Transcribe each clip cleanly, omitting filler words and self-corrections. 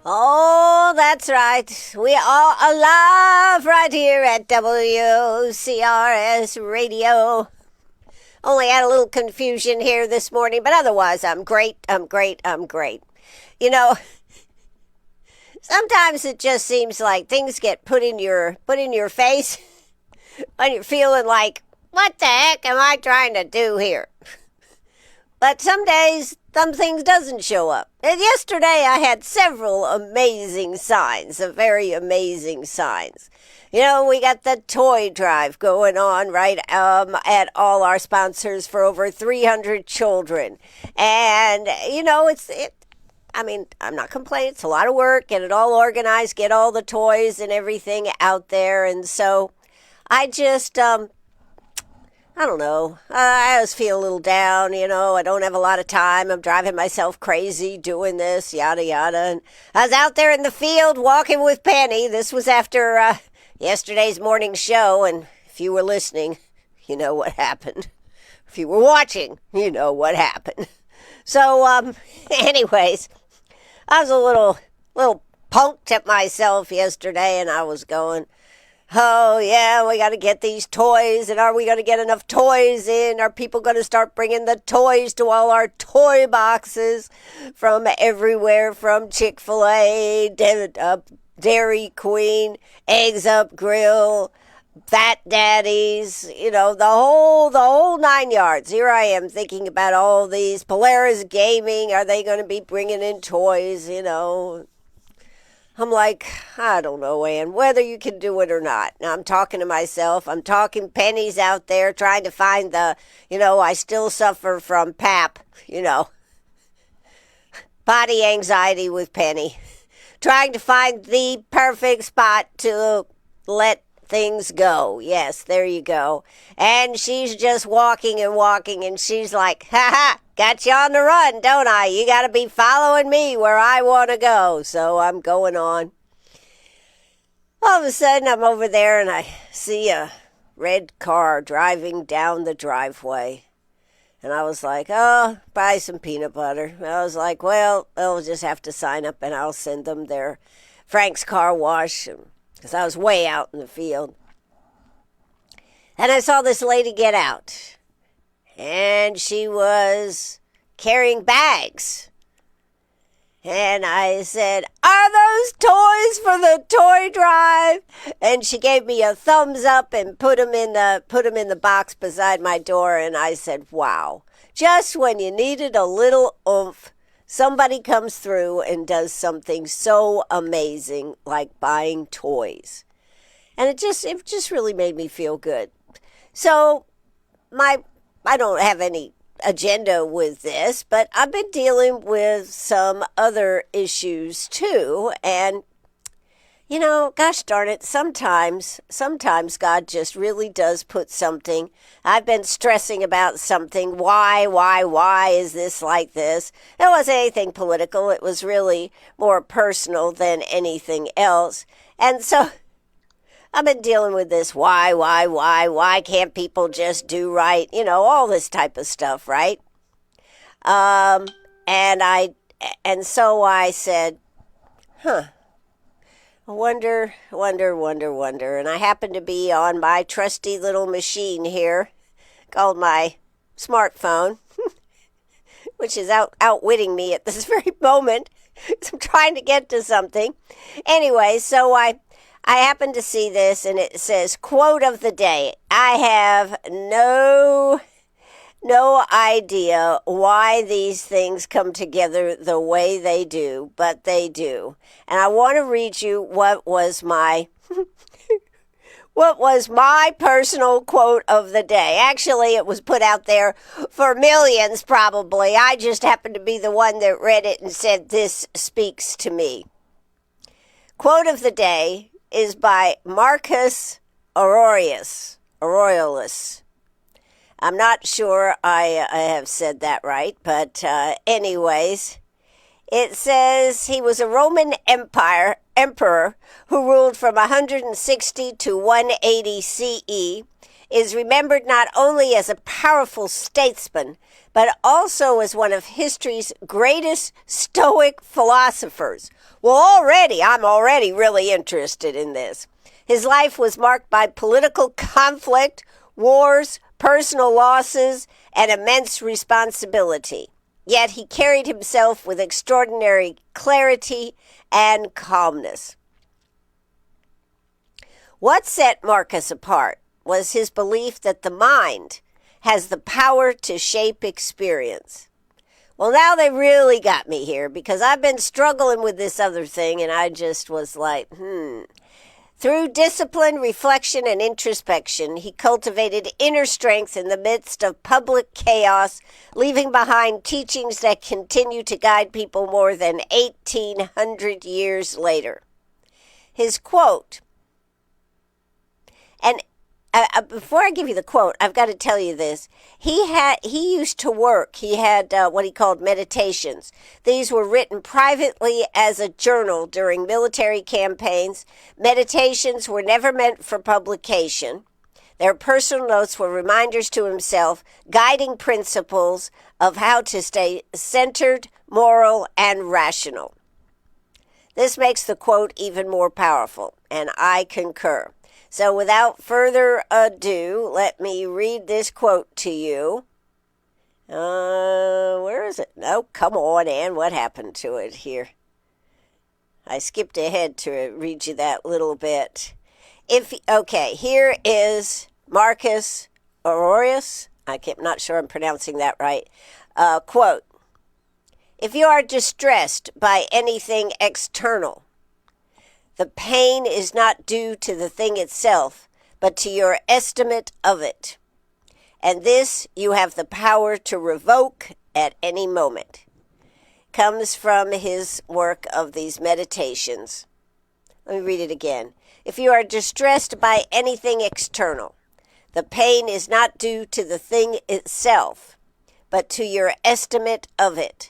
Oh, that's right. We are alive right here at WCRS Radio. Only had a little confusion here this morning, but otherwise I'm great. You know, sometimes it just seems like things get put in your face when you're feeling like, what the heck am I trying to do here? But some days, some things doesn't show up. And yesterday I had several amazing signs, very amazing signs. You know, we got the toy drive going on, right, at all our sponsors for over 300 children. And, you know, I'm not complaining. It's a lot of work, get it all organized, get all the toys and everything out there. And so I just, I don't know. I always feel a little down, you know. I don't have a lot of time. I'm driving myself crazy doing this, yada, yada. And I was out there in the field walking with Penny. This was after yesterday's morning show. And if you were listening, you know what happened. If you were watching, you know what happened. So, anyways, I was a little punked at myself yesterday, and I was going, oh, yeah, we got to get these toys, and are we going to get enough toys in? Are people going to start bringing the toys to all our toy boxes from everywhere, from Chick-fil-A, Dairy Queen, Eggs Up Grill, Fat Daddies, you know, the whole 9 yards. Here I am thinking about all these. Polaris Gaming, are they going to be bringing in toys, you know? I'm like, I don't know, Ann, whether you can do it or not. Now, I'm talking to myself. I'm talking Penny's out there trying to find I still suffer from PAP, body anxiety with Penny. Trying to find the perfect spot to let things go. Yes, there you go. And she's just walking, and she's like, ha, got you on the run, don't I? You got to be following me where I want to go. So I'm going on. All of a sudden, I'm over there, and I see a red car driving down the driveway. And I was like, oh, buy some peanut butter. I was like, well, they'll just have to sign up, and I'll send them their Frank's Car Wash, because I was way out in the field. And I saw this lady get out. And she was carrying bags. And I said, are those toys for the toy drive? And she gave me a thumbs up and put them in the box beside my door. And I said, wow, just when you needed a little oomph, somebody comes through and does something so amazing like buying toys. And it just really made me feel good. So I don't have any agenda with this, but I've been dealing with some other issues too. And, gosh darn it, sometimes God just really does put something. I've been stressing about something. Why is this like this? It wasn't anything political. It was really more personal than anything else. And so I've been dealing with this, why can't people just do right? All this type of stuff, right? And so I said, I wonder. And I happened to be on my trusty little machine here called my smartphone, which is outwitting me at this very moment. I'm trying to get to something. Anyway, so I happened to see this, and it says, quote of the day. I have no idea why these things come together the way they do, but they do. And I want to read you what was my personal quote of the day. Actually, it was put out there for millions, probably. I just happened to be the one that read it and said, this speaks to me. Quote of the day is by Marcus Aurelius. I'm not sure I have said that right, but anyways, it says he was a Roman emperor who ruled from 160 to 180 CE is remembered not only as a powerful statesman, but also as one of history's greatest Stoic philosophers. Well, I'm already really interested in this. His life was marked by political conflict, wars, personal losses, and immense responsibility. Yet he carried himself with extraordinary clarity and calmness. What set Marcus apart was his belief that the mind has the power to shape experience. Well, now they really got me here because I've been struggling with this other thing and I just was like, Through discipline, reflection, and introspection, he cultivated inner strength in the midst of public chaos, leaving behind teachings that continue to guide people more than 1,800 years later. His quote, and before I give you the quote, I've got to tell you this. He used to work. He had what he called meditations. These were written privately as a journal during military campaigns. Meditations were never meant for publication. Their personal notes were reminders to himself, guiding principles of how to stay centered, moral, and rational. This makes the quote even more powerful, and I concur. So without further ado, let me read this quote to you. Where is it? No, come on, Ann. What happened to it here? I skipped ahead to read you that little bit. Okay, here is Marcus Aurelius. I'm not sure I'm pronouncing that right. Quote, "If you are distressed by anything external, the pain is not due to the thing itself, but to your estimate of it. And this you have the power to revoke at any moment." Comes from his work of these meditations. Let me read it again. "If you are distressed by anything external, the pain is not due to the thing itself, but to your estimate of it.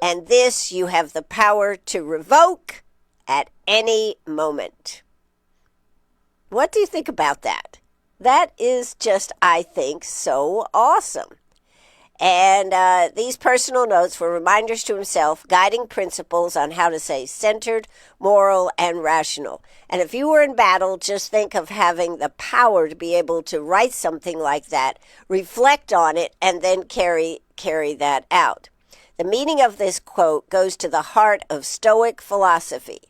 And this you have the power to revoke at any moment." What do you think about that? That is just, I think, so awesome. And these personal notes were reminders to himself, guiding principles on how to stay centered, moral, and rational. And if you were in battle, just think of having the power to be able to write something like that, reflect on it, and then carry that out. The meaning of this quote goes to the heart of Stoic philosophy.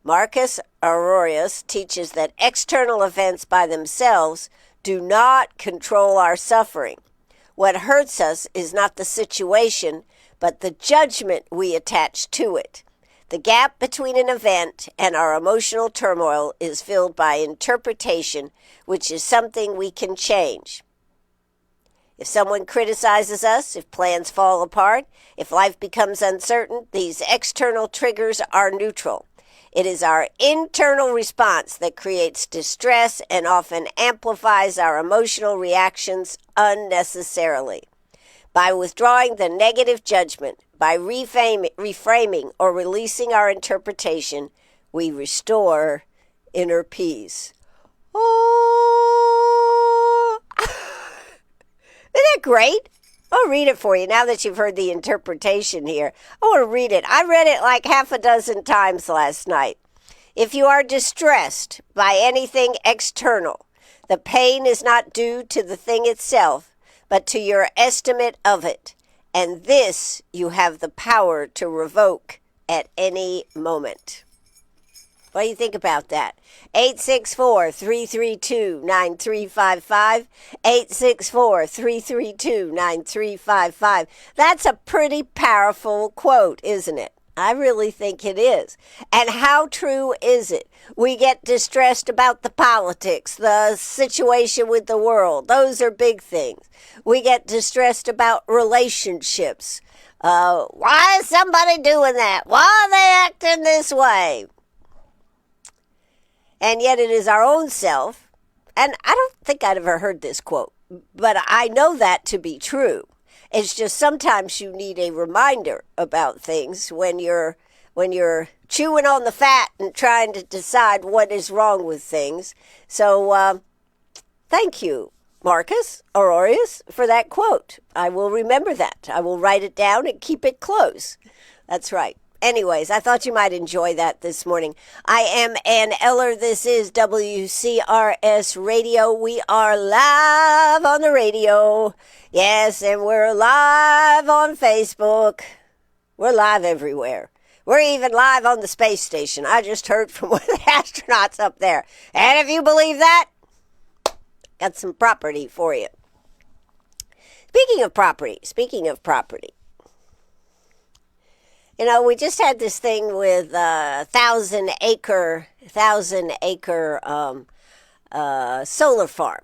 Marcus Aurelius teaches that external events by themselves do not control our suffering. What hurts us is not the situation, but the judgment we attach to it. The gap between an event and our emotional turmoil is filled by interpretation, which is something we can change. If someone criticizes us, if plans fall apart, if life becomes uncertain, these external triggers are neutral. It is our internal response that creates distress and often amplifies our emotional reactions unnecessarily. By withdrawing the negative judgment, by reframing or releasing our interpretation, we restore inner peace. Oh! Isn't that great? I'll read it for you now that you've heard the interpretation here. I want to read it. I read it like half a dozen times last night. "If you are distressed by anything external, the pain is not due to the thing itself, but to your estimate of it. And this you have the power to revoke at any moment." What do you think about that? 864-332-9355. 864-332-9355. That's a pretty powerful quote, isn't it? I really think it is. And how true is it? We get distressed about the politics, the situation with the world. Those are big things. We get distressed about relationships. Why is somebody doing that? Why are they acting this way? And yet it is our own self. And I don't think I'd ever heard this quote, but I know that to be true. It's just sometimes you need a reminder about things when you're chewing on the fat and trying to decide what is wrong with things. So thank you Marcus Aurelius, for that quote. I will remember that. I will write it down and keep it close. That's right. Anyways, I thought you might enjoy that this morning. I am Ann Eller. This is WCRS Radio. We are live on the radio. Yes, and we're live on Facebook. We're live everywhere. We're even live on the space station. I just heard from one of the astronauts up there. And if you believe that, got some property for you. Speaking of property, you know, we just had this thing with 1,000 acre solar farm,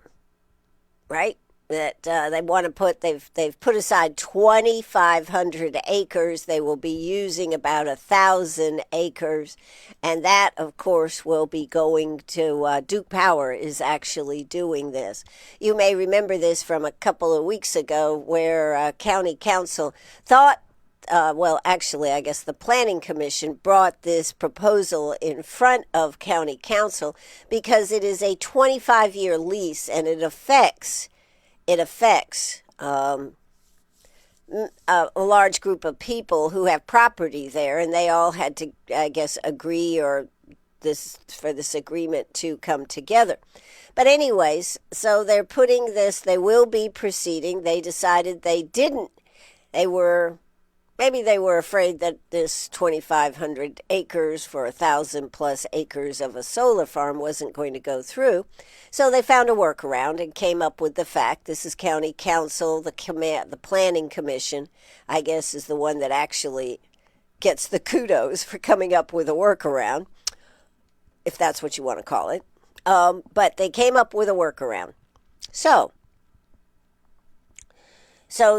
right? That they want to put. They've put aside 2,500 acres. They will be using about 1,000 acres, and that, of course, will be going to Duke Power is actually doing this. You may remember this from a couple of weeks ago, where County Council thought. Actually, I guess the Planning Commission brought this proposal in front of County Council because it is a 25-year lease, and it affects a large group of people who have property there, and they all had to, I guess, agree for this agreement to come together. But anyways, so they're putting this, they will be proceeding. They decided maybe they were afraid that this 2,500 acres for 1,000 plus acres of a solar farm wasn't going to go through. So they found a workaround and came up with the fact, this is County Council, the Planning Commission, I guess, is the one that actually gets the kudos for coming up with a workaround, if that's what you want to call it. But they came up with a workaround. So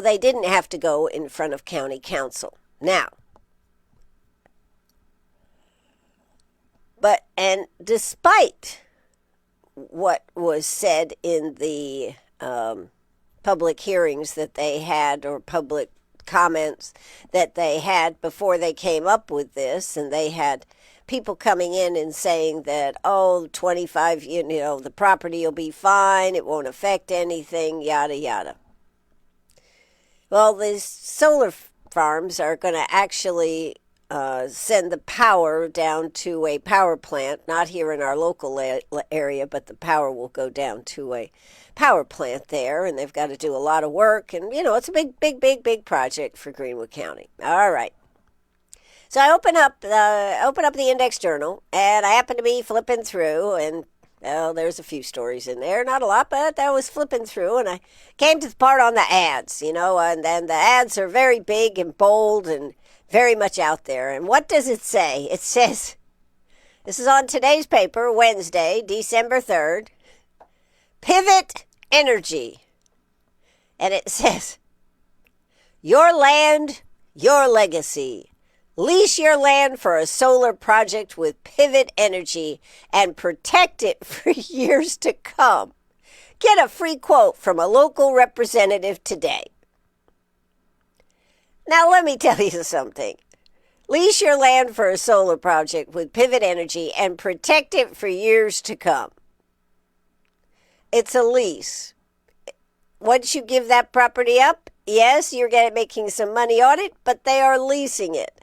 they didn't have to go in front of County Council. Now, and despite what was said in the public hearings that they had, or public comments that they had before they came up with this, and they had people coming in and saying that, 25, the property will be fine, it won't affect anything, yada, yada. Well, these solar farms are going to actually send the power down to a power plant, not here in our local area, but the power will go down to a power plant there, and they've got to do a lot of work, and, it's a big project for Greenwood County. All right. So I open up the Index Journal, and I happen to be flipping through, and there's a few stories in there, not a lot, but I was flipping through, and I came to the part on the ads, and then the ads are very big and bold and very much out there. And what does it say? It says, this is on today's paper, Wednesday, December 3rd, Pivot Energy. And it says, your land, your legacy. Lease your land for a solar project with Pivot Energy and protect it for years to come. Get a free quote from a local representative today. Now, let me tell you something. Lease your land for a solar project with Pivot Energy and protect it for years to come. It's a lease. Once you give that property up, yes, you're making some money on it, but they are leasing it.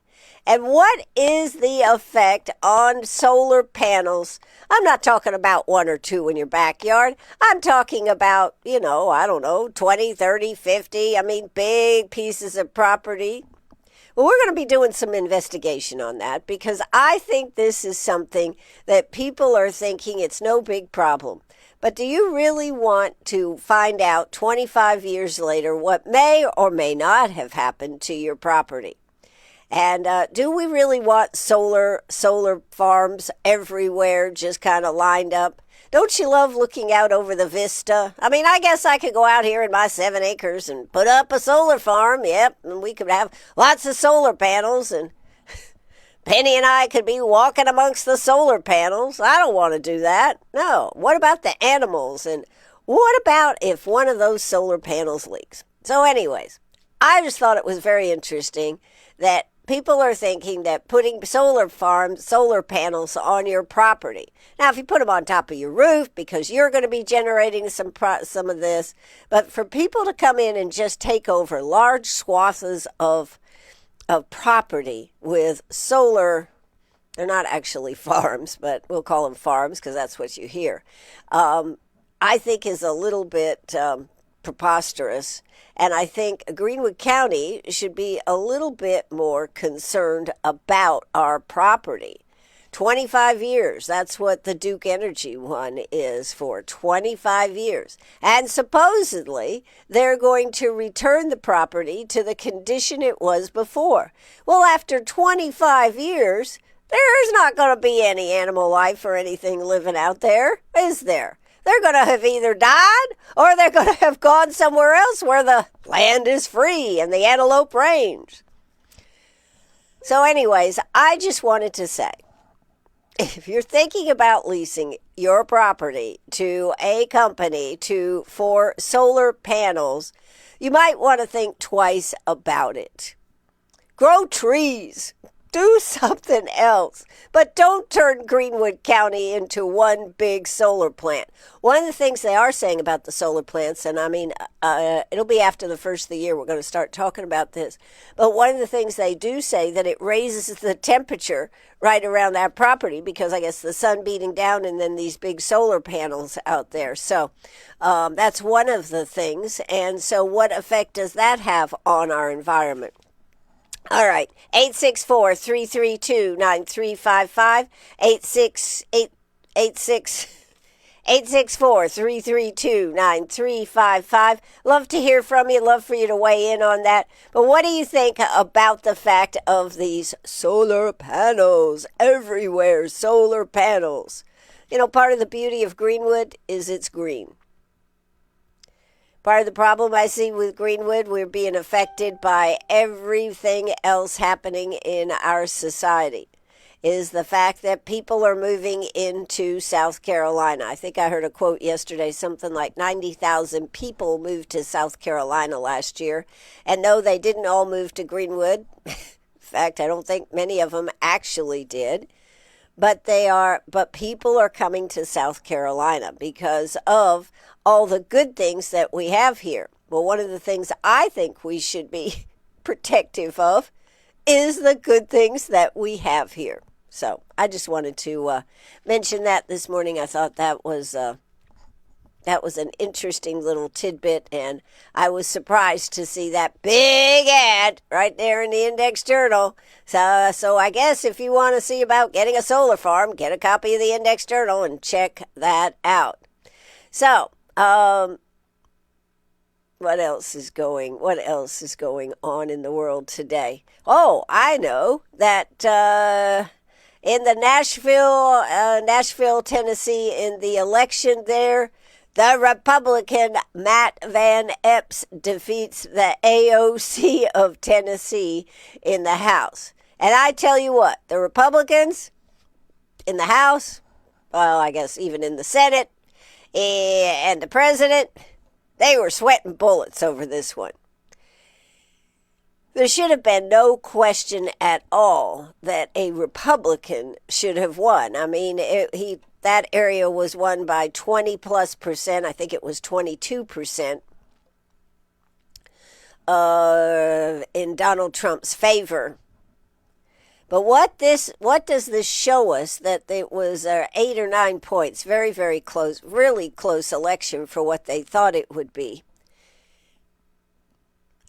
And what is the effect on solar panels? I'm not talking about one or two in your backyard. I'm talking about, 20, 30, 50, big pieces of property. Well, we're going to be doing some investigation on that, because I think this is something that people are thinking it's no big problem. But do you really want to find out 25 years later what may or may not have happened to your property? And do we really want solar farms everywhere, just kind of lined up? Don't you love looking out over the vista? I guess I could go out here in my 7 acres and put up a solar farm. Yep, and we could have lots of solar panels, and Penny and I could be walking amongst the solar panels. I don't want to do that. No. What about the animals? And what about if one of those solar panels leaks? So anyways, I just thought it was very interesting that people are thinking that putting solar panels on your property. Now, if you put them on top of your roof, because you're going to be generating some of this, but for people to come in and just take over large swaths of property with solar, they're not actually farms, but we'll call them farms because that's what you hear, I think is a little bit preposterous. And I think Greenwood County should be a little bit more concerned about our property. 25 years, that's what the Duke Energy one is for, 25 years. And supposedly, they're going to return the property to the condition it was before. Well, after 25 years, there's not going to be any animal life or anything living out there, is there? They're going to have either died or they're going to have gone somewhere else where the land is free and the antelope range. So anyways, I just wanted to say, if you're thinking about leasing your property to a company for solar panels, you might want to think twice about it. Grow trees. Do something else, but don't turn Greenwood County into one big solar plant. One of the things they are saying about the solar plants, and I mean, it'll be after the first of the year we're going to start talking about this, but one of the things they do say that it raises the temperature right around that property because I guess the sun beating down and then these big solar panels out there. So that's one of the things. And so what effect does that have on our environment? All right, 864-332-9355, 864-332-9355. Love to hear from you, love for you to weigh in on that. But what do you think about the fact of these solar panels everywhere, solar panels? You know, part of the beauty of Greenwood is it's green. Part of the problem I see with Greenwood, we're being affected by everything else happening in our society, is the fact that people are moving into South Carolina. I think I heard a quote yesterday, something like 90,000 people moved to South Carolina last year. And no, they didn't all move to Greenwood. In fact, I don't think many of them actually did. But people are coming to South Carolina because of all the good things that we have here. Well, one of the things I think we should be protective of is the good things that we have here. So I just wanted to mention that this morning. I thought that was an interesting little tidbit, and I was surprised to see that big ad right there in the Index Journal. So I guess if you want to see about getting a solar farm, get a copy of the Index Journal and check that out. So, what else is going on in the world today? Oh, I know that in the Nashville, Tennessee, in the election there, the Republican Matt Van Epps defeats the AOC of Tennessee in the House. And I tell you what, the Republicans in the House, well, I guess even in the Senate, and the president, they were sweating bullets over this one. There should have been no question at all that a Republican should have won. I mean, that area was won by 20+%. I think it was 22% in Donald Trump's favor. But what does this show us? That it was 8 or 9 points, very, very close, really close election for what they thought it would be.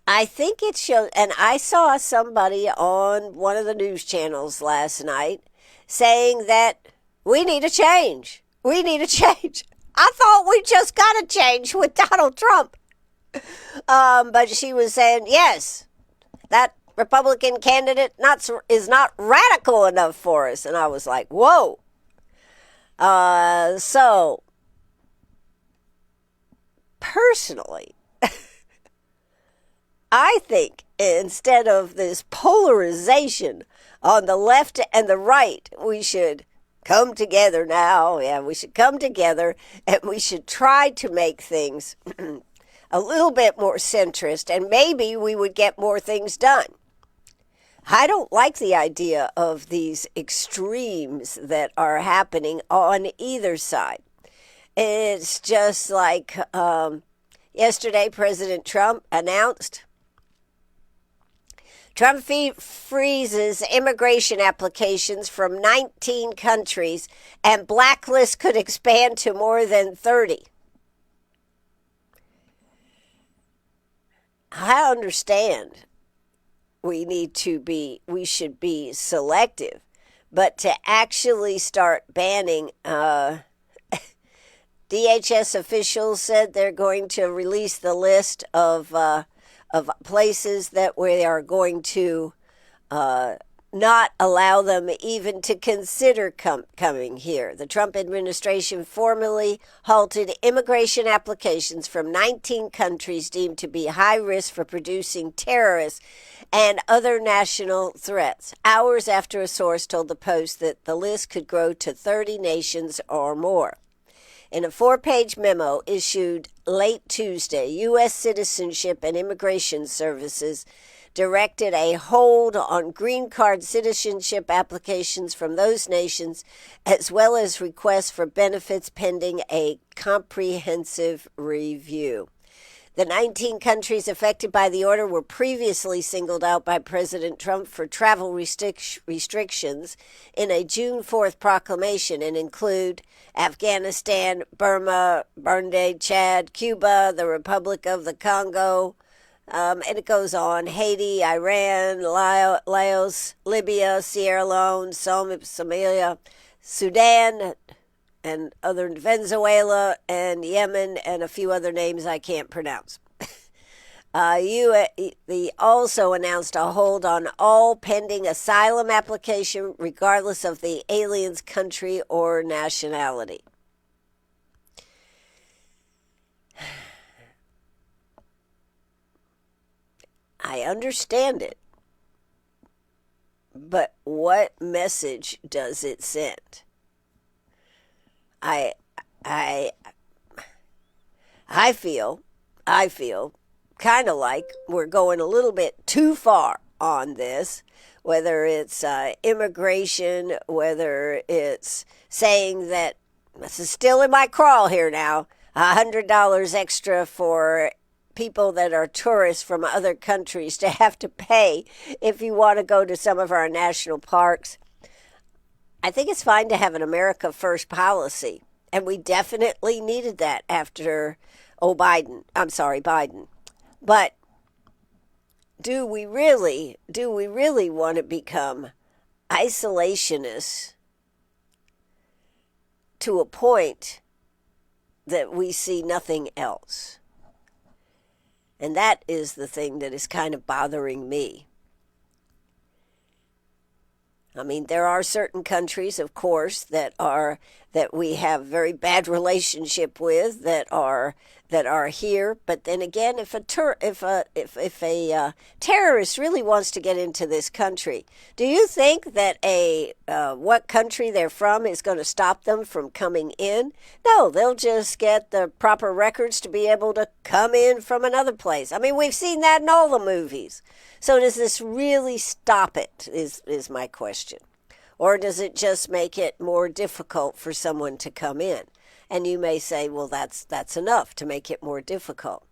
I think it shows, and I saw somebody on one of the news channels last night saying that we need a change. We need a change. I thought we just got a change with Donald Trump. But she was saying, yes, that Republican candidate is not radical enough for us. And I was like, whoa. So, personally, I think instead of this polarization on the left and the right, we should come together now. Yeah, we should come together and we should try to make things a little bit more centrist, and maybe we would get more things done. I don't like the idea of these extremes that are happening on either side. It's just like yesterday, President Trump announced Trump freezes immigration applications from 19 countries, and blacklist could expand to more than 30. I understand we should be selective, but to actually start banning, DHS officials said they're going to release the list of places that we are going to not allow them even to consider coming here. The Trump administration formally halted immigration applications from 19 countries deemed to be high risk for producing terrorists and other national threats, hours after a source told the Post that the list could grow to 30 nations or more. In a 4-page memo issued late Tuesday, U.S. Citizenship and Immigration Services directed a hold on green card citizenship applications from those nations, as well as requests for benefits pending a comprehensive review. The 19 countries affected by the order were previously singled out by President Trump for travel restrictions in a June 4th proclamation and include Afghanistan, Burma, Burundi, Chad, Cuba, the Republic of the Congo, and it goes on, Haiti, Iran, Laos, Libya, Sierra Leone, Somalia, Sudan, and other Venezuela and Yemen and a few other names I can't pronounce. They also announced a hold on all pending asylum application regardless of the alien's country or nationality. I understand it, but what message does it send? I feel kind of like we're going a little bit too far on this, whether it's immigration, whether it's saying that, this is still in my crawl here now, $100 extra for people that are tourists from other countries to have to pay if you want to go to some of our national parks. I think it's fine to have an America First policy, and we definitely needed that after Biden. But do we really want to become isolationists to a point that we see nothing else? And that is the thing that is kind of bothering me. I mean, there are certain countries, of course, that we have very bad relationship with that are here. But then again, if a terrorist really wants to get into this country, do you think that what country they're from is going to stop them from coming in? No, they'll just get the proper records to be able to come in from another place. I mean, we've seen that in all the movies. So does this really stop it, is my question? Or does it just make it more difficult for someone to come in? And you may say, well, that's enough to make it more difficult.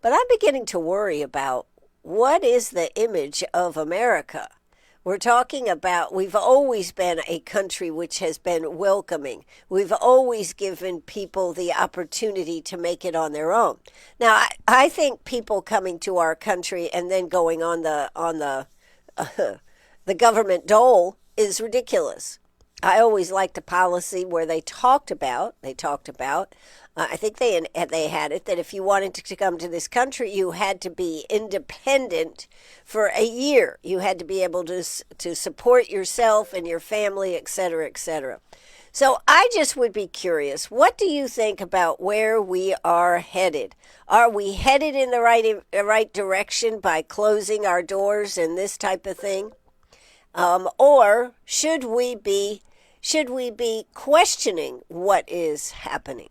But I'm beginning to worry about what is the image of America. We're talking about, we've always been a country which has been welcoming. We've always given people the opportunity to make it on their own. Now, I think people coming to our country and then going on the government dole is ridiculous. I always liked a policy where they talked about, I think they had it, that if you wanted to come to this country, you had to be independent for a year. You had to be able to support yourself and your family, et cetera, et cetera. So I just would be curious, what do you think about where we are headed? Are we headed in the right direction by closing our doors and this type of thing? Or should we be questioning what is happening?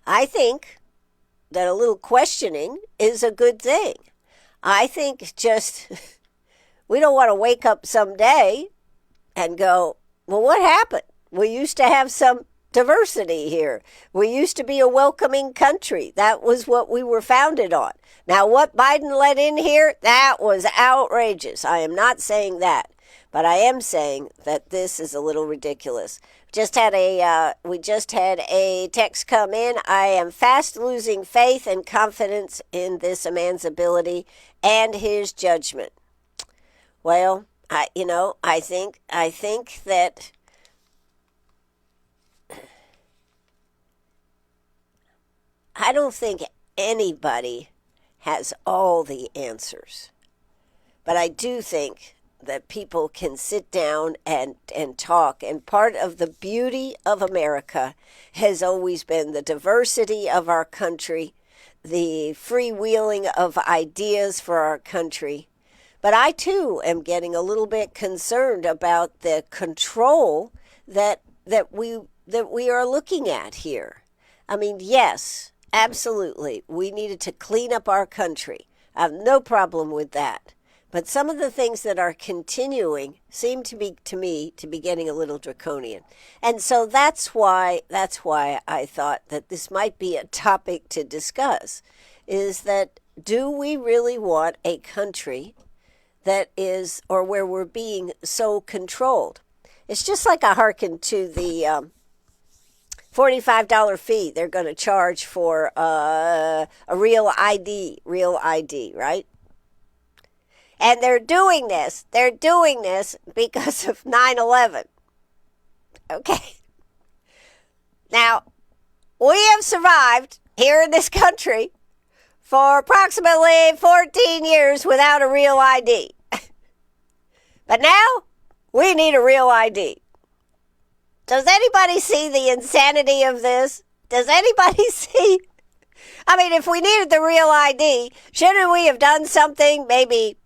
I think that a little questioning is a good thing. I think just we don't want to wake up someday and go, well, what happened? We used to have some diversity here. We used to be a welcoming country. That was what we were founded on. Now, what Biden let in here, that was outrageous. I am not saying that, but I am saying that this is a little ridiculous. We just had a text come in. I am fast losing faith and confidence in this man's ability and his judgment. Well, I think that I don't think anybody has all the answers. But I do think that people can sit down and talk. And part of the beauty of America has always been the diversity of our country, the freewheeling of ideas for our country. But I, too, am getting a little bit concerned about the control that we are looking at here. I mean, yes, absolutely, we needed to clean up our country. I have no problem with that. But some of the things that are continuing seem to me to be getting a little draconian. And so that's why I thought that this might be a topic to discuss, is that do we really want a country that is, or where we're being so controlled? It's just like I hearken to the $45 fee they're going to charge for a real ID, right? And they're doing this because of 9/11. Okay. Now, we have survived here in this country for approximately 14 years without a real ID. But now, we need a real ID. Does anybody see the insanity of this? Does anybody see? I mean, if we needed the real ID, shouldn't we have done something maybe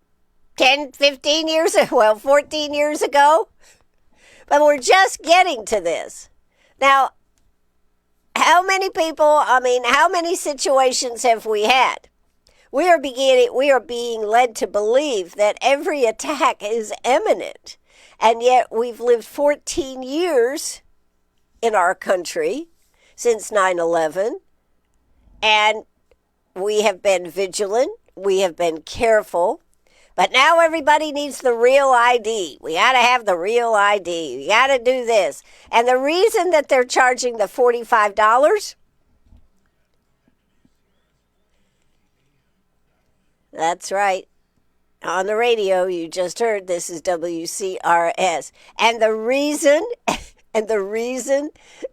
10, 15 years, 14 years ago? But we're just getting to this. Now, how many situations have we had? We are being led to believe that every attack is imminent. And yet we've lived 14 years in our country since 9/11. And we have been vigilant. We have been careful. But now everybody needs the real ID. We got to have the real ID. We got to do this. And the reason that they're charging the $45, that's right. On the radio, you just heard, this is WCRS. And the reason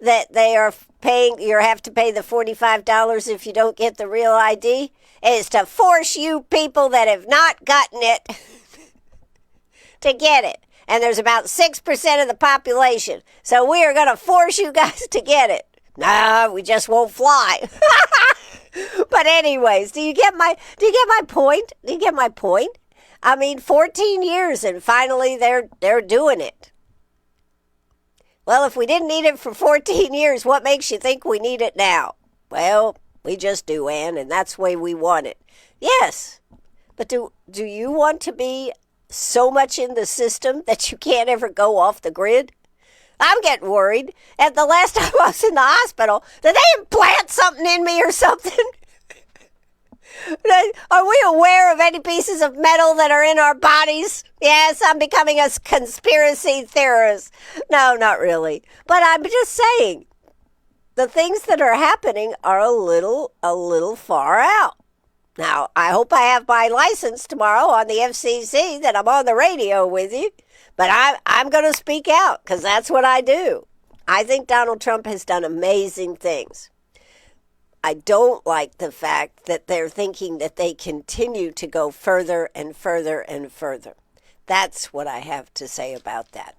that they are paying, you have to pay the $45 if you don't get the real ID, is to force you people that have not gotten it to get it. And there's about 6% of the population. So we are going to force you guys to get it. Nah, we just won't fly. But anyways, do you get my point? Do you get my point? I mean, 14 years and finally they're doing it. Well, if we didn't need it for 14 years, what makes you think we need it now? Well, we just do, Ann, and that's the way we want it. Yes, but do you want to be so much in the system that you can't ever go off the grid? I'm getting worried. And the last time I was in the hospital, did they implant something in me or something? Are we aware of any pieces of metal that are in our bodies? Yes, I'm becoming a conspiracy theorist. No, not really. But I'm just saying, the things that are happening are a little far out. Now, I hope I have my license tomorrow on the FCC that I'm on the radio with you. But I'm going to speak out because that's what I do. I think Donald Trump has done amazing things. I don't like the fact that they're thinking that they continue to go further and further and further. That's what I have to say about that.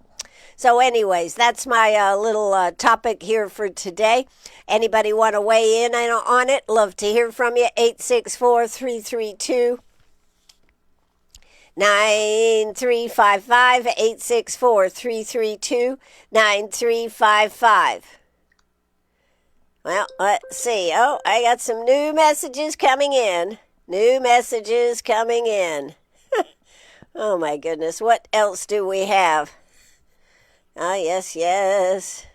So anyways, that's my little topic here for today. Anybody want to weigh in on it? Love to hear from you. 864-332-9355, 864-332-9355. Well, let's see. Oh, I got some new messages coming in. New messages coming in. Oh my goodness, what else do we have? Ah, yes.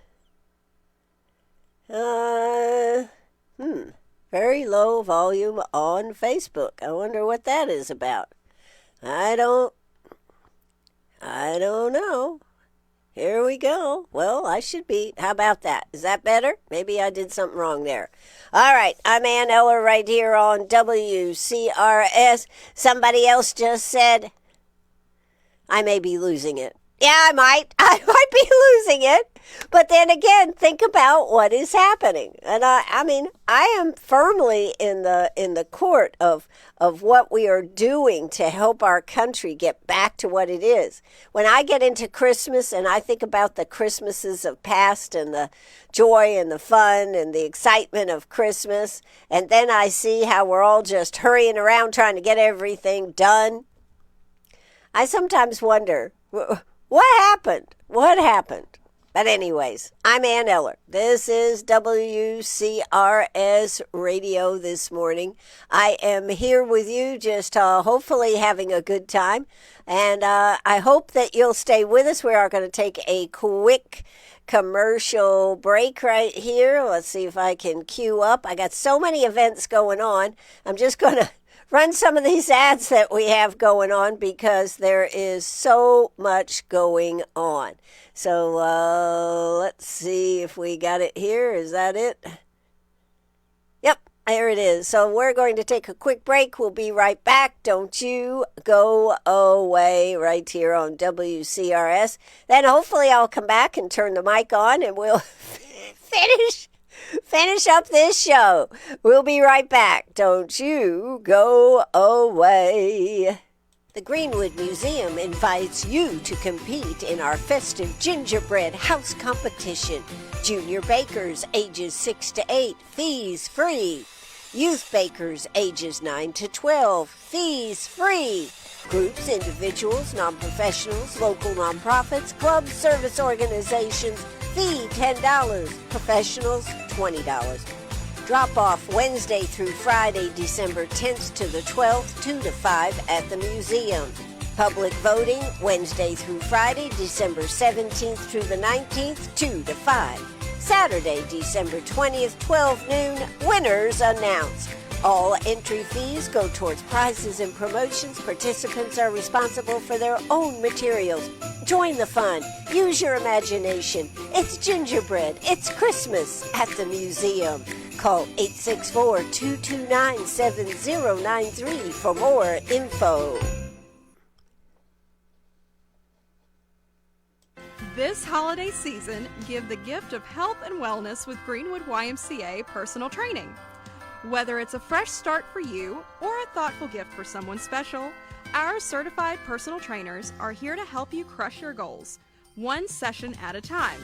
Very low volume on Facebook. I wonder what that is about. I don't know. Here we go. Well, I should be. How about that? Is that better? Maybe I did something wrong there. All right. I'm Ann Eller right here on WCRS. Somebody else just said, I may be losing it. Yeah, I might. I might be losing it. But then again, think about what is happening. And I mean, I am firmly in the court of what we are doing to help our country get back to what it is. When I get into Christmas and I think about the Christmases of past and the joy and the fun and the excitement of Christmas, and then I see how we're all just hurrying around trying to get everything done, I sometimes wonder, what happened? What happened? But anyways, I'm Ann Eller. This is WCRS Radio this morning. I am here with you just hopefully having a good time. And I hope that you'll stay with us. We are going to take a quick commercial break right here. Let's see if I can queue up. I got so many events going on. I'm just going to run some of these ads that we have going on because there is so much going on. So let's see if we got it here. Is that it? Yep, there it is. So we're going to take a quick break. We'll be right back. Don't you go away right here on WCRS. Then hopefully I'll come back and turn the mic on and we'll finish up this show. We'll be right back. Don't you go away. The Greenwood Museum invites you to compete in our festive gingerbread house competition. Junior bakers ages 6 to 8, fees free. Youth bakers ages 9 to 12, fees free. Groups, individuals, non-professionals, local nonprofits, clubs, service organizations, fee $10, professionals $20. Drop off Wednesday through Friday, December 10th to the 12th, 2 to 5 at the museum. Public voting Wednesday through Friday, December 17th through the 19th, 2 to 5. Saturday, December 20th, 12 noon, winners announced. All entry fees go towards prizes and promotions. Participants are responsible for their own materials. Join the fun. Use your imagination. It's gingerbread. It's Christmas at the museum. Call 864-229-7093 for more info. This holiday season, give the gift of health and wellness with Greenwood YMCA personal training. Whether it's a fresh start for you or a thoughtful gift for someone special, our certified personal trainers are here to help you crush your goals, one session at a time.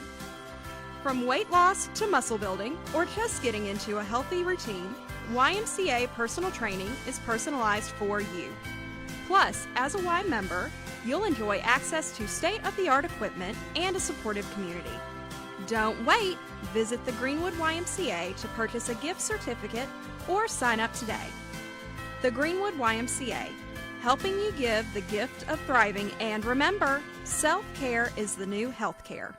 From weight loss to muscle building or just getting into a healthy routine, YMCA personal training is personalized for you. Plus, as a Y member, you'll enjoy access to state-of-the-art equipment and a supportive community. Don't wait! Visit the Greenwood YMCA to purchase a gift certificate or sign up today. The Greenwood YMCA, helping you give the gift of thriving, and remember, self-care is the new healthcare.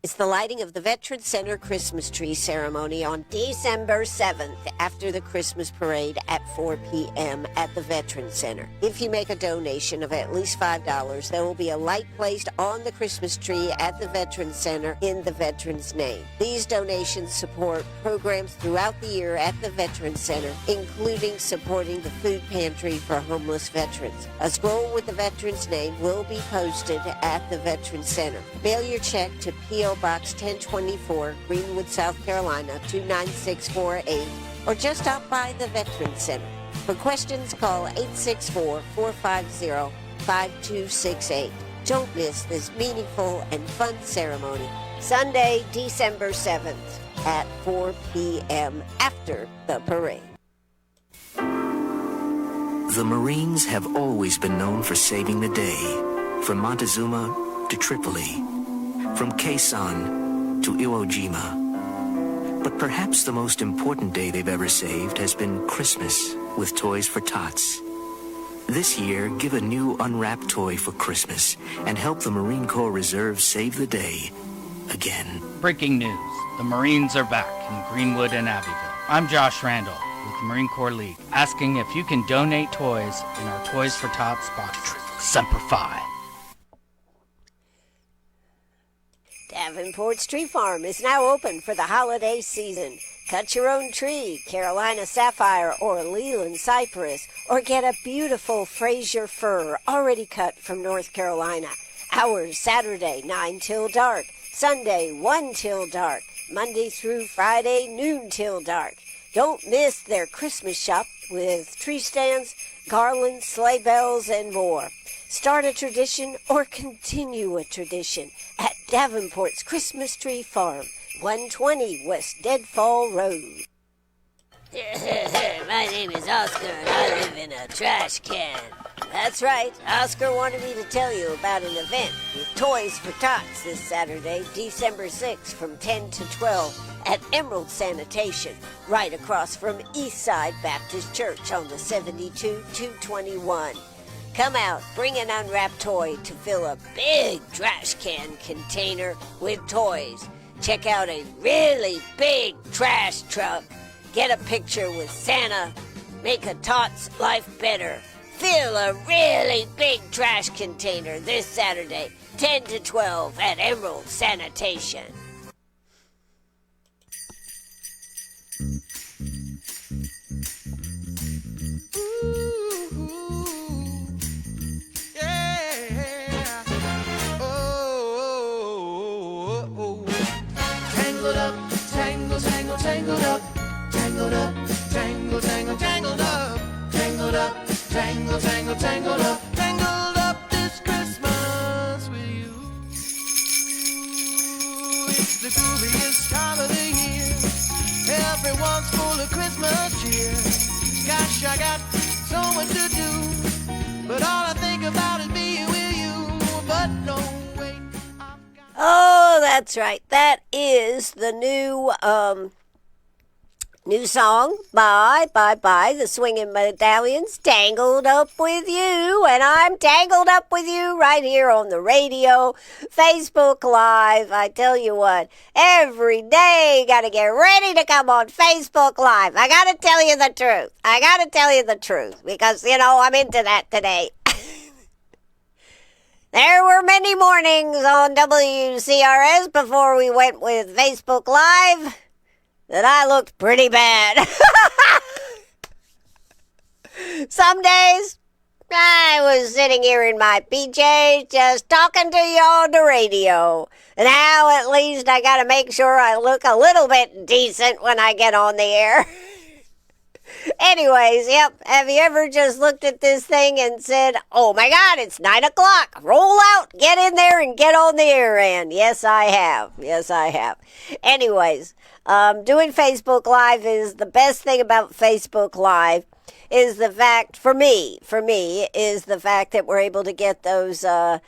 It's the lighting of the Veterans Center Christmas tree ceremony on December 7th after the Christmas parade at 4 p.m. at the Veterans Center. If you make a donation of at least $5, there will be a light placed on the Christmas tree at the Veterans Center in the veteran's name. These donations support programs throughout the year at the Veterans Center, including supporting the food pantry for homeless veterans. A scroll with the veteran's name will be posted at the Veterans Center. Mail your check to P.O. Box 1024, Greenwood, South Carolina, 29648, or just stop by the Veterans Center. For questions, call 864-450-5268. Don't miss this meaningful and fun ceremony, Sunday, December 7th at 4 p.m. after the parade. The Marines have always been known for saving the day, from Montezuma to Tripoli, from Quezon to Iwo Jima. But perhaps the most important day they've ever saved has been Christmas, with Toys for Tots. This year, give a new unwrapped toy for Christmas and help the Marine Corps Reserve save the day again. Breaking news. The Marines are back in Greenwood and Abbeville. I'm Josh Randall with the Marine Corps League, asking if you can donate toys in our Toys for Tots box. Semper Fi. Davenport's Tree Farm is now open for the holiday season. Cut your own tree, Carolina Sapphire or Leland Cypress, or get a beautiful Fraser fir already cut from North Carolina. Hours Saturday 9 till dark, Sunday 1 till dark, Monday through Friday noon till dark. Don't miss their Christmas shop with tree stands, garlands, sleigh bells, and more. Start a tradition or continue a tradition at Davenport's Christmas Tree Farm, 120 West Deadfall Road. My name is Oscar and I live in a trash can. That's right, Oscar wanted me to tell you about an event with Toys for Tots this Saturday, December 6th from 10 to 12 at Emerald Sanitation, right across from Eastside Baptist Church on the 72-221. Come out, bring an unwrapped toy to fill a big trash can container with toys. Check out a really big trash truck. Get a picture with Santa. Make a Tots life better. Fill a really big trash container this Saturday, 10 to 12 at Emerald Sanitation. Tangled up, tangled up, tangled, tangled, tangled up, tangled up, tangled, tangled, tangled up, tangled up this Christmas with you. It's the grooviest time of the year. Everyone's full of Christmas cheer. Gosh, I got so much to do, but all I think about is being with you. But no, wait, Oh, that's right. That is the new song by the Swinging Medallions, Tangled Up With You. And I'm tangled up with you right here on the radio, Facebook Live. I tell you what, every day got to get ready to come on Facebook Live. I got to tell you the truth. Because, I'm into that today. There were many mornings on WCRS before we went with Facebook Live that I looked pretty bad. Some days, I was sitting here in my PJs just talking to you on the radio. Now at least I gotta make sure I look a little bit decent when I get on the air. Anyways, yep, have you ever just looked at this thing and said, oh my God, it's 9 o'clock, roll out, get in there and get on the air? And yes, I have. Anyways, doing Facebook Live is the best thing about Facebook Live is the fact, for me, is the fact that we're able to get those our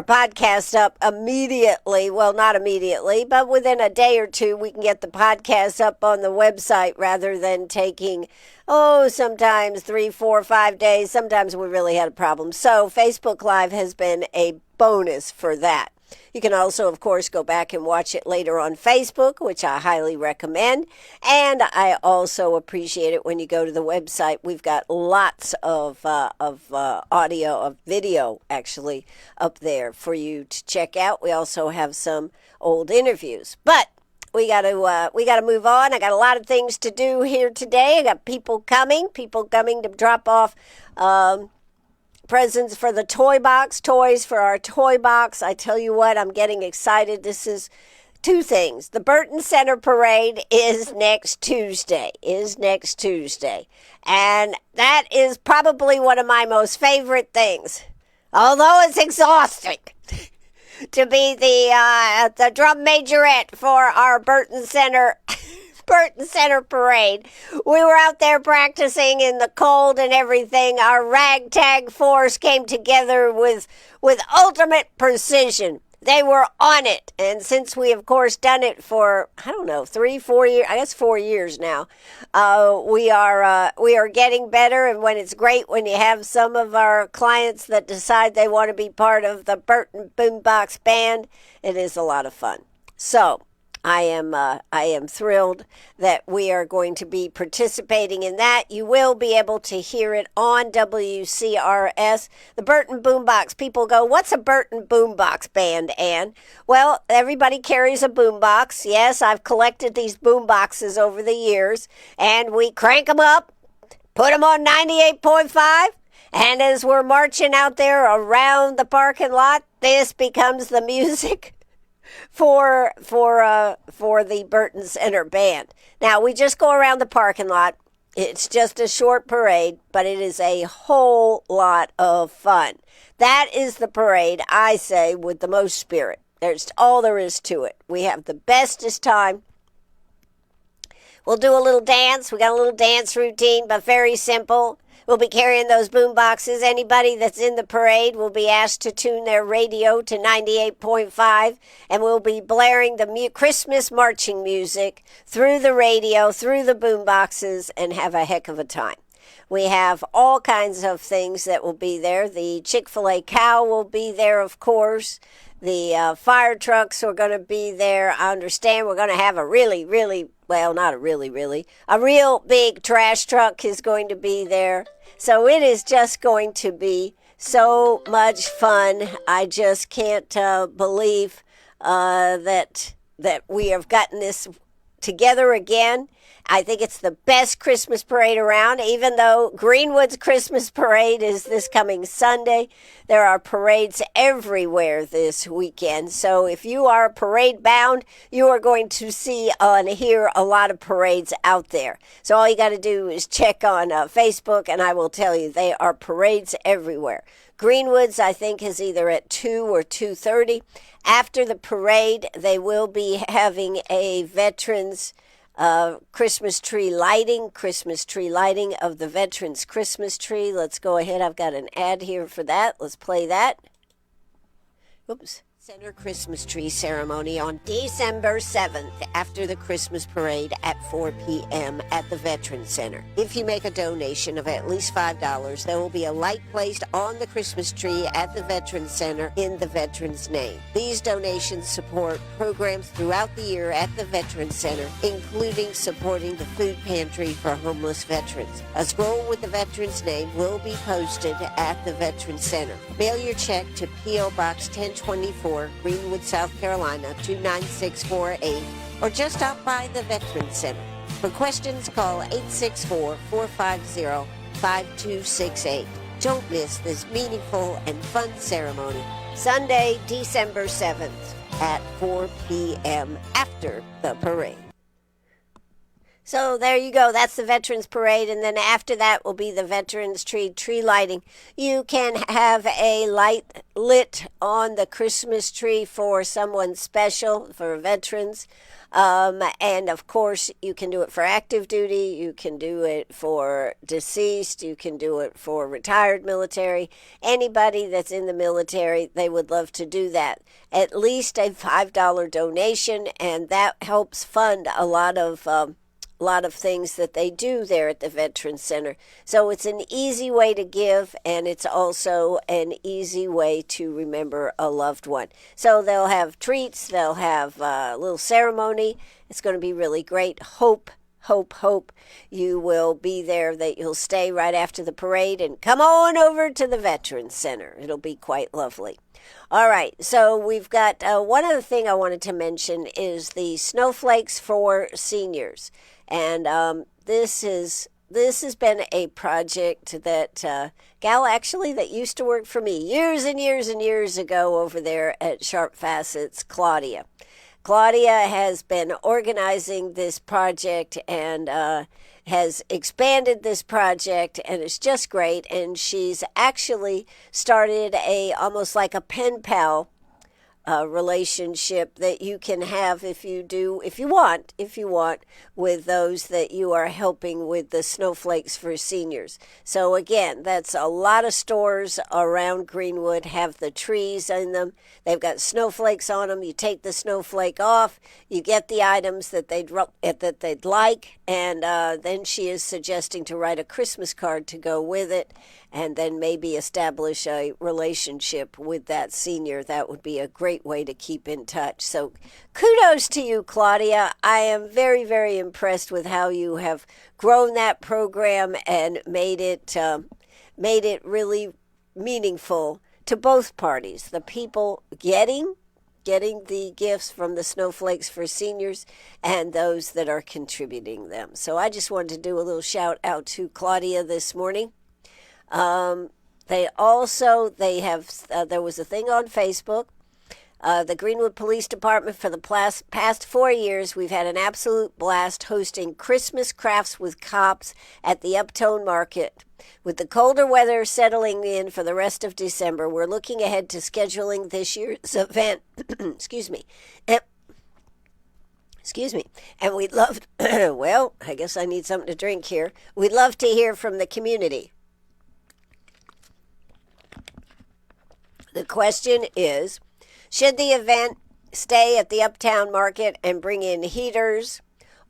podcasts up immediately. Well, not immediately, but within a day or two, we can get the podcasts up on the website rather than taking, sometimes 3, 4, 5 days. Sometimes we really had a problem. So Facebook Live has been a bonus for that. You can also, of course, go back and watch it later on Facebook, which I highly recommend. And I also appreciate it when you go to the website. We've got lots of audio, of video, actually, up there for you to check out. We also have some old interviews. But we got to move on. I got a lot of things to do here today. I got people coming to drop off presents for the toys for our toy box. I tell you what, I'm getting excited. This is two things. The Burton Center Parade is next Tuesday. And that is probably one of my most favorite things. Although it's exhausting to be the drum majorette for our Burton Center Parade. We were out there practicing in the cold and everything. Our ragtag force came together with ultimate precision. they were on it. And since we, of course, done it for, I don't know, 3-4 years, I guess 4 years now, we are getting better. And when it's great when you have some of our clients that decide they want to be part of the Burton Boombox Band, it is a lot of fun. So I am thrilled that we are going to be participating in that. You will be able to hear it on WCRS. The Burton Boombox. People go, what's a Burton Boombox Band, Ann? Well, everybody carries a boombox. Yes, I've collected these boomboxes over the years, and we crank them up, put them on 98.5, and as we're marching out there around the parking lot, this becomes the music for the Burton Center Band. Now, we just go around the parking lot. It's just a short parade, but it is a whole lot of fun. That is the parade, I say, with the most spirit. There's all there is to it. We have the bestest time. We'll do a little dance. We got a little dance routine, but very simple. We'll be carrying those boom boxes. Anybody that's in the parade will be asked to tune their radio to 98.5, and we'll be blaring the Christmas marching music through the radio, through the boom boxes, and have a heck of a time. We have all kinds of things that will be there. The Chick-fil-A cow will be there, of course. The fire trucks are going to be there. I understand we're going to have a a real big trash truck is going to be there. So it is just going to be so much fun. I just can't believe that we have gotten this together again. I think it's the best Christmas parade around, even though Greenwood's Christmas parade is this coming Sunday. There are parades everywhere this weekend. So if you are parade bound, you are going to see and hear a lot of parades out there. So all you got to do is check on Facebook, and I will tell you, they are parades everywhere. Greenwood's, I think, is either at 2 or 2:30. After the parade, they will be having a Veterans Christmas tree lighting of the Veterans Christmas tree. Let's go ahead. I've got an ad here for that. Let's play that. Oops. Center Christmas tree ceremony on December 7th after the Christmas parade at 4 p.m. at the Veterans Center. If you make a donation of at least $5, there will be a light placed on the Christmas tree at the Veterans Center in the veteran's name. These donations support programs throughout the year at the Veterans Center, including supporting the food pantry for homeless veterans. A scroll with the veteran's name will be posted at the Veterans Center. Mail your check to P.O. Box 1024, Greenwood, South Carolina, 29648, or just stop by the Veterans Center. For questions, call 864-450-5268. Don't miss this meaningful and fun ceremony, Sunday, December 7th at 4 p.m. after the parade. So there you go. That's the Veterans Parade. And then after that will be the Veterans tree lighting. You can have a light lit on the Christmas tree for someone special, for veterans. And of course, you can do it for active duty. You can do it for deceased. You can do it for retired military. Anybody that's in the military, they would love to do that. At least a $5 donation, and that helps fund a lot of things that they do there at the Veterans Center. So it's an easy way to give, and it's also an easy way to remember a loved one. So they'll have treats, they'll have a little ceremony. It's going to be really great. Hope you will be there, that you'll stay right after the parade and come on over to the Veterans Center. It'll be quite lovely. All right, so we've got one other thing I wanted to mention is the snowflakes for seniors. And this has been a project that gal actually that used to work for me years and years and years ago over there at Sharp Facets, Claudia. Claudia has been organizing this project and has expanded this project, and it's just great. And she's actually started almost like a pen pal relationship that you can have if you want, with those that you are helping with the snowflakes for seniors. So again, that's a lot of stores around Greenwood have the trees in them. They've got snowflakes on them. You take the snowflake off, you get the items that they'd like, and then she is suggesting to write a Christmas card to go with it, and then maybe establish a relationship with that senior. That would be a great way to keep in touch. So kudos to you, Claudia. I am very, very impressed with how you have grown that program and made it really meaningful to both parties. The people getting the gifts from the snowflakes for seniors and those that are contributing them. So I just wanted to do a little shout out to Claudia this morning. There was a thing on Facebook. The Greenwood Police Department, for the past 4 years, we've had an absolute blast hosting Christmas crafts with cops at the Uptown Market. With the colder weather settling in for the rest of December, we're looking ahead to scheduling this year's event. Excuse me. And we'd love, well, I guess I need something to drink here. We'd love to hear from the community. The question is, should the event stay at the Uptown Market and bring in heaters,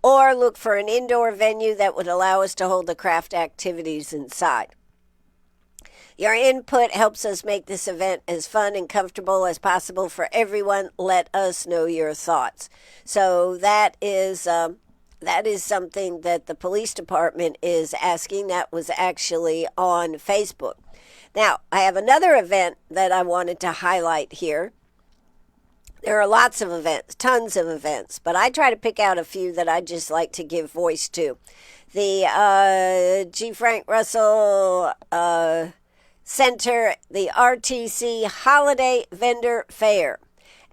or look for an indoor venue that would allow us to hold the craft activities inside? Your input helps us make this event as fun and comfortable as possible for everyone. Let us know your thoughts. So that is something that the police department is asking. That was actually on Facebook. Now, I have another event that I wanted to highlight here. There are lots of events, tons of events, but I try to pick out a few that I just like to give voice to. The G. Frank Russell Center, the RTC Holiday Vendor Fair,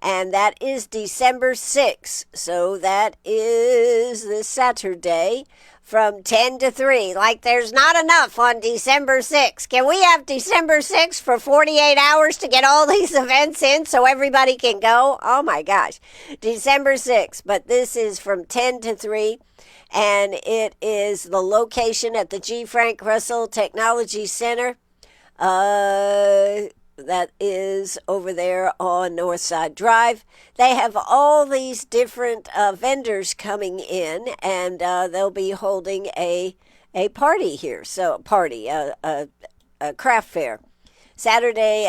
and that is December 6th. So that is this Saturday from 10 to 3. Like there's not enough on December 6th. Can we have December 6th for 48 hours to get all these events in so everybody can go? Oh my gosh. December 6th. But this is from 10 to 3. And it is the location at the G. Frank Russell Technology Center. That is over there on Northside Drive. They have all these different vendors coming in, and they'll be holding a party here. So a craft fair. Saturday,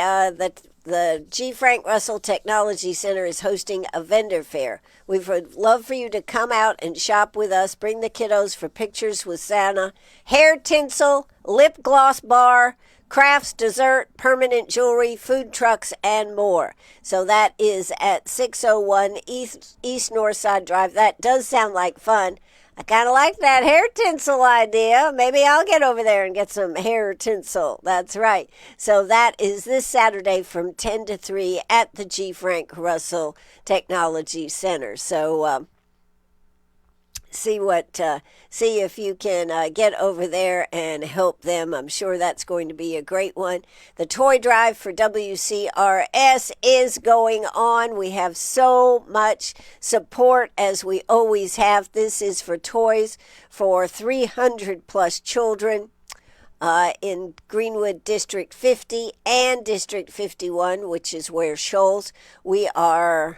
the G. Frank Russell Technology Center is hosting a vendor fair. We would love for you to come out and shop with us. Bring the kiddos for pictures with Santa, hair tinsel, lip gloss bar, crafts, dessert, permanent jewelry, food trucks, and more. So that is at 601 East Northside Drive. That does sound like fun. I kind of like that hair tinsel idea. Maybe I'll get over there and get some hair tinsel. That's right. So that is this Saturday from 10 to 3 at the G. Frank Russell Technology Center. So see if you can get over there and help them. I'm sure that's going to be a great one. The toy drive for WCRS is going on. We have so much support, as we always have. This is for toys for 300 plus children in Greenwood District 50 and District 51, which is where Shoals. We are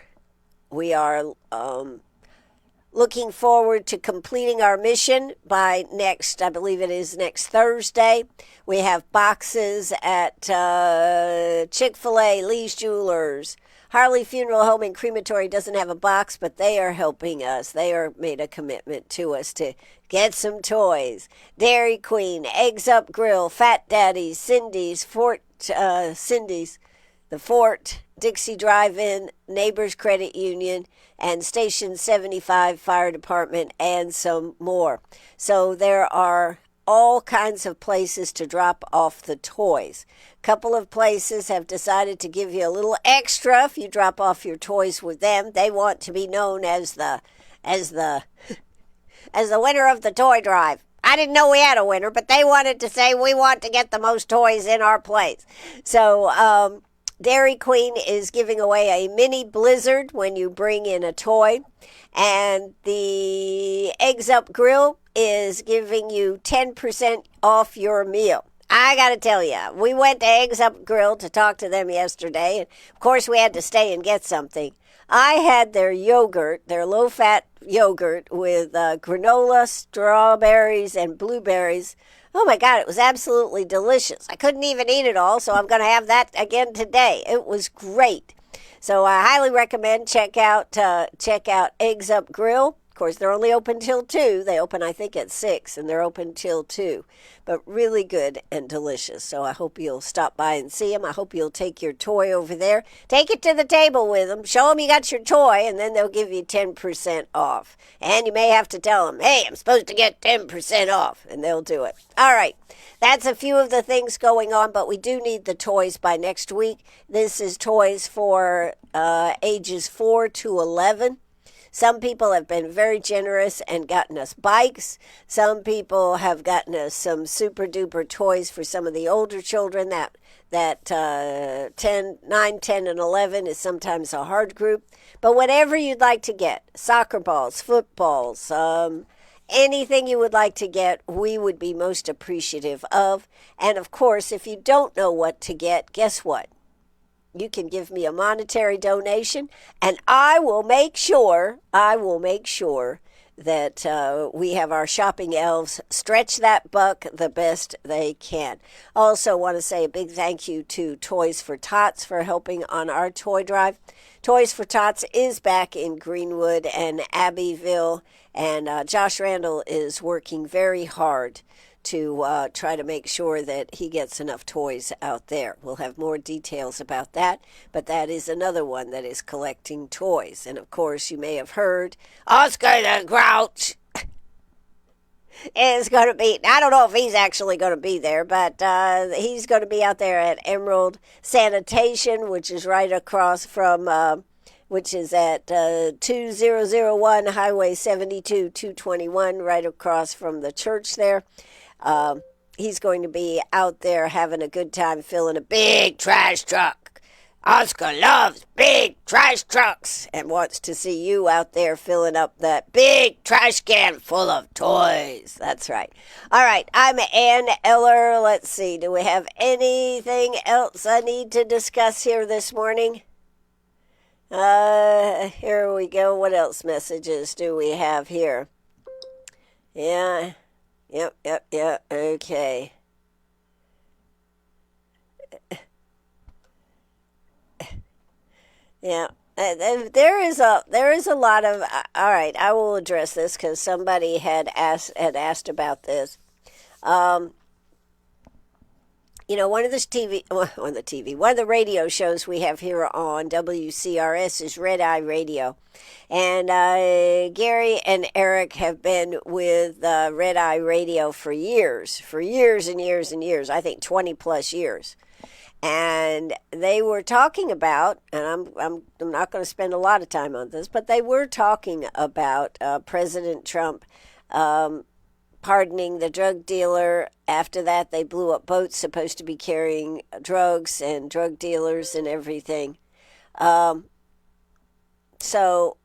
looking forward to completing our mission by next, I believe it is next Thursday. We have boxes at Chick-fil-A, Lee's Jewelers. Harley Funeral Home and Crematory doesn't have a box, but they are helping us. They are made a commitment to us to get some toys. Dairy Queen, Eggs Up Grill, Fat Daddy's, Cindy's, the Fort, Dixie Drive-In, Neighbors Credit Union, and Station 75 Fire Department, and some more. So there are all kinds of places to drop off the toys. A couple of places have decided to give you a little extra if you drop off your toys with them. They want to be known as the winner of the toy drive. I didn't know we had a winner, but they wanted to say we want to get the most toys in our place. So Dairy Queen is giving away a mini blizzard when you bring in a toy. And the Eggs Up Grill is giving you 10% off your meal. I got to tell you, we went to Eggs Up Grill to talk to them yesterday. And of course, we had to stay and get something. I had their yogurt, their low-fat yogurt with granola, strawberries, and blueberries. Oh, my God, it was absolutely delicious. I couldn't even eat it all, so I'm going to have that again today. It was great. So I highly recommend check out Eggs Up Grill. Of course, they're only open till 2. They open, I think, at 6, and they're open till 2. But really good and delicious. So I hope you'll stop by and see them. I hope you'll take your toy over there. Take it to the table with them. Show them you got your toy, and then they'll give you 10% off. And you may have to tell them, hey, I'm supposed to get 10% off, and they'll do it. All right. That's a few of the things going on, but we do need the toys by next week. This is toys for ages 4 to 11. Some people have been very generous and gotten us bikes. Some people have gotten us some super duper toys for some of the older children. That 9, 10, and 11 is sometimes a hard group. But whatever you'd like to get, soccer balls, footballs, anything you would like to get, we would be most appreciative of. And of course, if you don't know what to get, guess what? You can give me a monetary donation, and I will make sure that we have our shopping elves stretch that buck the best they can. Also want to say a big thank you to Toys for Tots for helping on our toy drive. Toys for Tots is back in Greenwood and Abbeville, and Josh Randall is working very hard to try to make sure that he gets enough toys out there. We'll have more details about that, but that is another one that is collecting toys. And of course, you may have heard Oscar the Grouch is going to be, I don't know if he's actually going to be there, but he's going to be out there at Emerald Sanitation, which is right across from which is at 2001 Highway 72, 221, right across from the church there. He's going to be out there having a good time filling a big trash truck. Oscar loves big trash trucks and wants to see you out there filling up that big trash can full of toys. That's right. All right, I'm Ann Eller. Let's see, do we have anything else I need to discuss here this morning? Here we go. What else messages do we have here? Yeah. Yep, okay. Yeah, there is a lot of, all right, I will address this because somebody had asked about this. You know, one of the radio shows we have here on WCRS is Red Eye Radio. And Gary and Eric have been with Red Eye Radio for years and years and years, I think 20 plus years. And they were talking about, and I'm not going to spend a lot of time on this, but they were talking about President Trump pardoning the drug dealer. After that, they blew up boats supposed to be carrying drugs and drug dealers and everything. So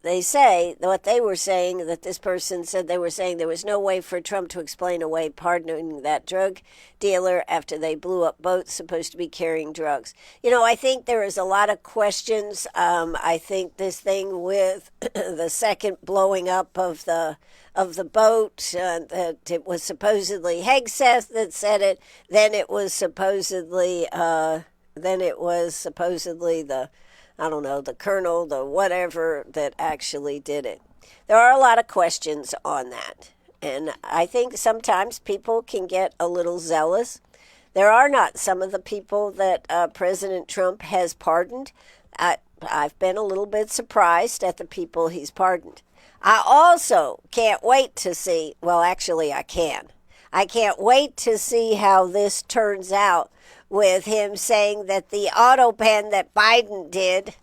they say what they were saying, that this person said they were saying there was no way for Trump to explain away pardoning that drug dealer after they blew up boats supposed to be carrying drugs. You know, I think there is a lot of questions. I think this thing with the second blowing up of the boat, that it was supposedly Hegseth that said it. Then it was supposedly the, I don't know, the colonel, the whatever that actually did it. There are a lot of questions on that. And I think sometimes people can get a little zealous. There are not some of the people that President Trump has pardoned. I've been a little bit surprised at the people he's pardoned. I also can't wait to see, well, actually I can. I can't wait to see how this turns out with him saying that the auto pen that Biden did,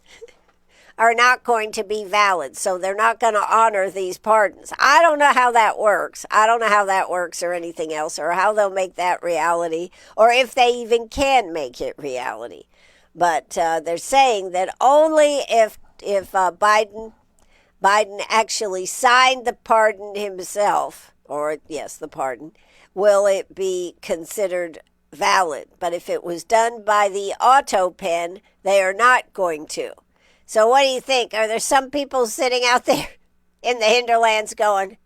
are not going to be valid. So they're not going to honor these pardons. I don't know how that works. I don't know how that works or anything else, or how they'll make that reality, or if they even can make it reality. But they're saying that only if Biden actually signed the pardon himself, or yes, the pardon, will it be considered valid. But if it was done by the auto pen, they are not going to. So what do you think? Are there some people sitting out there in the hinterlands going,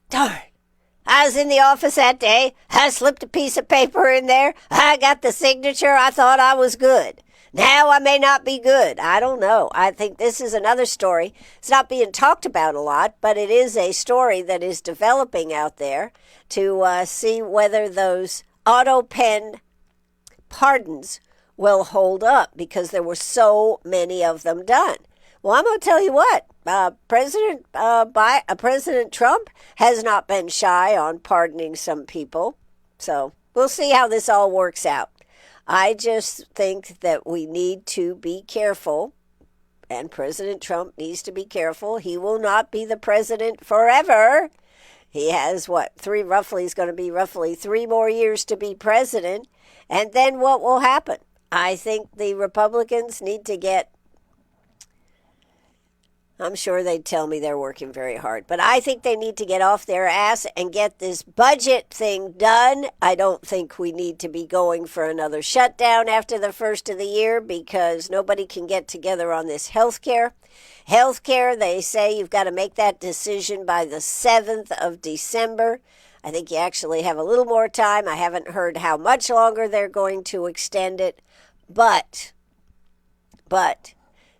darn, I was in the office that day, I slipped a piece of paper in there, I got the signature, I thought I was good. Now I may not be good. I don't know. I think this is another story. It's not being talked about a lot, but it is a story that is developing out there to see whether those auto pen pardons will hold up, because there were so many of them done. Well, I'm going to tell you what, President Trump has not been shy on pardoning some people. So we'll see how this all works out. I just think that we need to be careful, and President Trump needs to be careful. He will not be the president forever. He has, he's going to be roughly 3 more years to be president. And then what will happen? I think the Republicans need to get, I'm sure they'd tell me they're working very hard, but I think they need to get off their ass and get this budget thing done. I don't think we need to be going for another shutdown after the first of the year, because nobody can get together on this health care. Health care, they say you've got to make that decision by the 7th of December. I think you actually have a little more time. I haven't heard how much longer they're going to extend it, but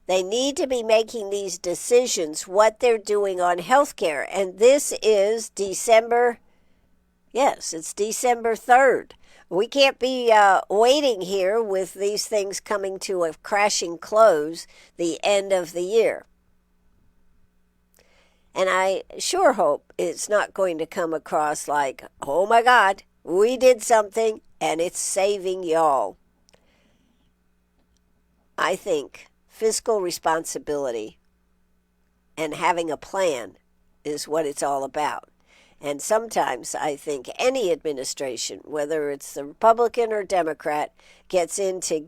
they need to be making these decisions, what they're doing on health care. And this is December, yes, it's December 3rd. We can't be waiting here with these things coming to a crashing close the end of the year. And I sure hope it's not going to come across like, oh my God, we did something and it's saving y'all. I think fiscal responsibility and having a plan is what it's all about. And sometimes I think any administration, whether it's the Republican or Democrat, gets into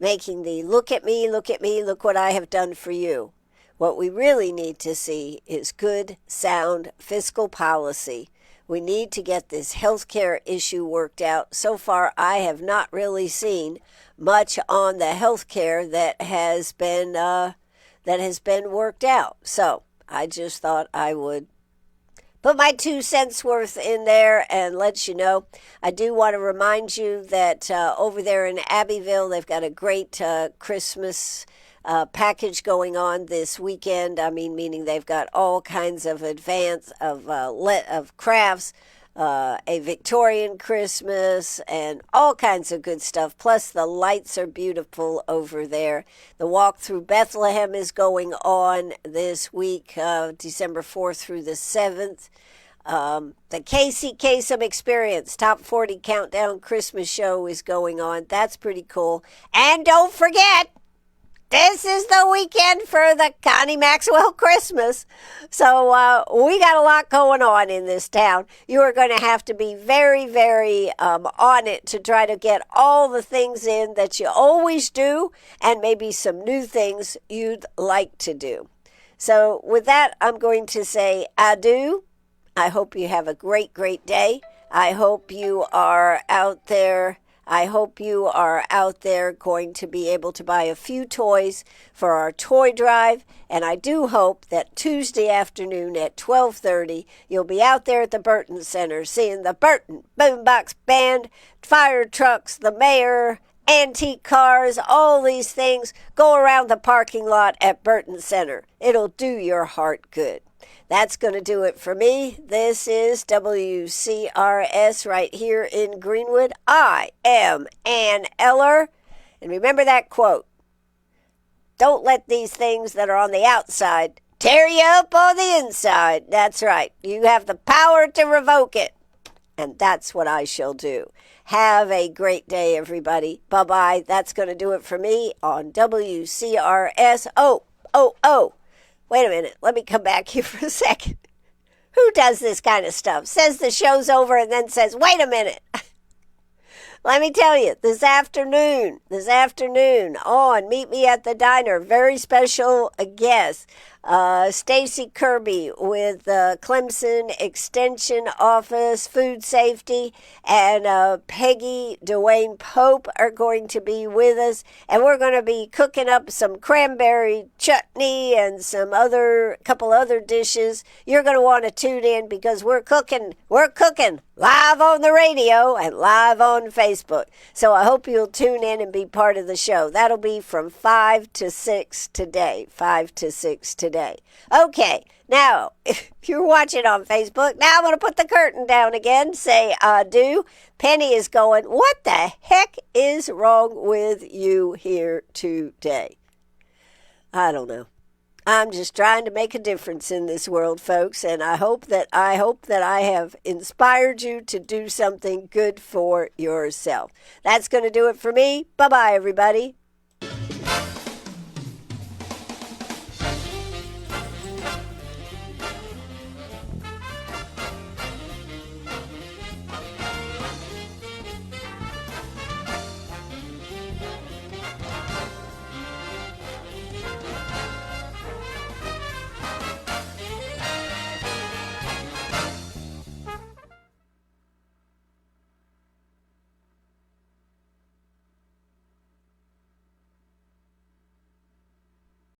making the look at me, look what I have done for you. What we really need to see is good, sound fiscal policy. We need to get this healthcare issue worked out. So far, I have not really seen much on the healthcare that has been worked out. So I just thought I would put my 2 cents worth in there and let you know. I do want to remind you that over there in Abbeville, they've got a great Christmas package going on this weekend. I mean, meaning they've got all kinds of of crafts, a Victorian Christmas, and all kinds of good stuff. Plus, the lights are beautiful over there. The walk through Bethlehem is going on this week, December 4th through the 7th. The Casey Kasem Experience Top 40 Countdown Christmas Show is going on. That's pretty cool. And don't forget, this is the weekend for the Connie Maxwell Christmas. So we got a lot going on in this town. You are going to have to be very, very on it to try to get all the things in that you always do, and maybe some new things you'd like to do. So with that, I'm going to say adieu. I hope you have a great, great day. I hope you are out there going to be able to buy a few toys for our toy drive. And I do hope that Tuesday afternoon at 12:30, you'll be out there at the Burton Center seeing the Burton Boombox Band, fire trucks, the mayor, antique cars, all these things. Go around the parking lot at Burton Center. It'll do your heart good. That's going to do it for me. This is WCRS right here in Greenwood. I am Ann Eller. And remember that quote. Don't let these things that are on the outside tear you up on the inside. That's right. You have the power to revoke it. and that's what I shall do. Have a great day, everybody. Bye-bye. That's going to do it for me on WCRS. Oh. Wait a minute. Let me come back here for a second. Who does this kind of stuff? Says the show's over and then says, wait a minute. Let me tell you, this afternoon on Meet Me at the Diner, very special guest, Stacy Kirby with Clemson Extension Office Food Safety, and Peggy Dwayne Pope are going to be with us, and we're going to be cooking up some cranberry chutney and some couple other dishes. You're going to want to tune in because we're cooking live on the radio and live on Facebook. So I hope you'll tune in and be part of the show. That'll be from 5 to 6 today. 5 to 6 today. Okay, now, if you're watching on Facebook, now I'm going to put the curtain down again, say adieu. Penny is going, what the heck is wrong with you here today? I don't know. I'm just trying to make a difference in this world, folks, and I hope that I have inspired you to do something good for yourself. That's going to do it for me. Bye-bye, everybody.